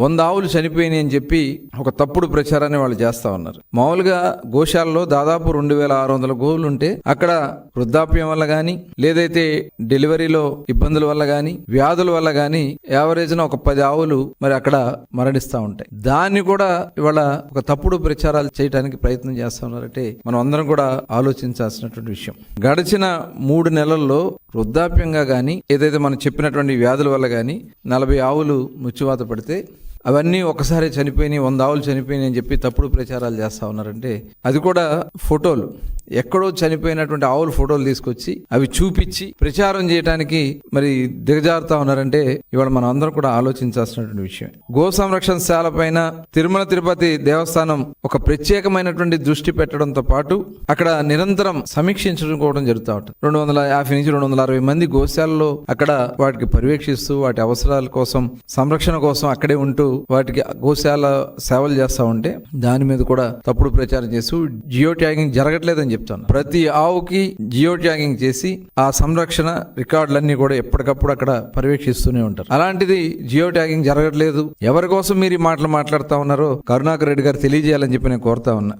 100 ఆవులు చనిపోయినాయి అని చెప్పి ఒక తప్పుడు ప్రచారాన్ని వాళ్ళు చేస్తా ఉన్నారు. మామూలుగా గోశాలలో దాదాపు 2600 గోవులు ఉంటే అక్కడ వృద్ధాప్యం వల్ల గాని లేదైతే డెలివరీలో ఇబ్బందుల వల్ల గాని వ్యాధుల వల్ల గాని యావరేజ్న ఒక 10 ఆవులు మరి అక్కడ మరణిస్తూ ఉంటాయి. దాన్ని కూడా ఇవాళ ఒక తప్పుడు ప్రచారాలు చేయడానికి ప్రయత్నం చేస్తా ఉన్నారంటే మనం అందరం కూడా ఆలోచించాల్సినటువంటి విషయం. గడిచిన 3 నెలల్లో వృద్ధాప్యంగా గాని ఏదైతే మనం చెప్పినటువంటి వ్యాధుల వల్ల గాని 40 ఆవులు మృత్యువాత పడితే అవన్నీ ఒకసారి చనిపోయినాయి, 100 ఆవులు చనిపోయినాయి అని చెప్పి తప్పుడు ప్రచారాలు చేస్తా ఉన్నారంటే అది కూడా ఫోటోలు ఎక్కడో చనిపోయినటువంటి ఆవుల ఫోటోలు తీసుకొచ్చి అవి చూపించి ప్రచారం చేయడానికి మరి దిగజారుతా ఉన్నారంటే ఇవాళ మనం అందరం కూడా ఆలోచించాల్సినటువంటి విషయం. గో సంరక్షణశాల పైన తిరుమల తిరుపతి దేవస్థానం ఒక ప్రత్యేకమైనటువంటి దృష్టి పెట్టడంతో పాటు అక్కడ నిరంతరం సమీక్షించుకోవడం జరుగుతూ ఉంటుంది. 250 నుంచి 260 మంది గోశాలలో అక్కడ వాటికి పర్యవేక్షిస్తూ వాటి అవసరాల కోసం సంరక్షణ కోసం అక్కడే ఉంటూ వాటికి గోశాల సేవలు చేస్తా ఉంటే దాని మీద కూడా తప్పుడు ప్రచారం చేస్తూ జియో ట్యాగింగ్ జరగట్లేదని చెప్తాను. ప్రతి ఆవుకి జియో ట్యాగింగ్ చేసి ఆ సంరక్షణ రికార్డులన్నీ కూడా ఎప్పటికప్పుడు అక్కడ పర్యవేక్షిస్తూనే ఉంటారు. అలాంటిది జియో ట్యాగింగ్ జరగట్లేదు. ఎవరి కోసం మీరు ఈ మాటలు మాట్లాడుతా ఉన్నారో కరుణాకర్ రెడ్డి గారు తెలియజేయాలని చెప్పి నేను కోరుతా ఉన్నా.